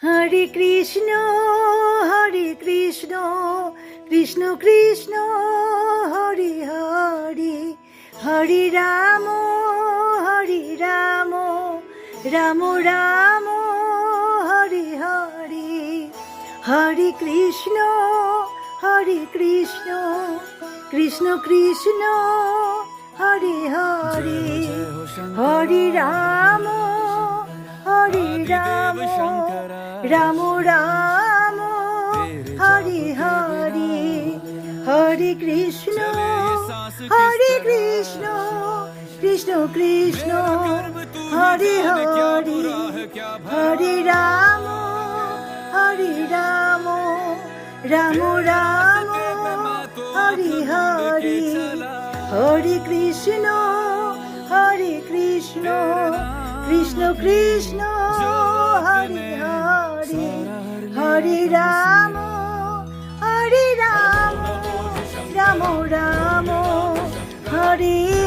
Hare Krishna Krishna Krishna Hare Hare, Hare Ram Ram Ram Hare Hare, Hare Krishna Krishna Krishna Hare Hare, Hare Ram Ram Ram Hare Hare, Hare Krishna Krishna Krishna Hare Hare, Hare Ram Ram Ram Hare Hare, Hare Krishna Krishna Krishna Hare Hare, Hare Ram Ram Ram Hare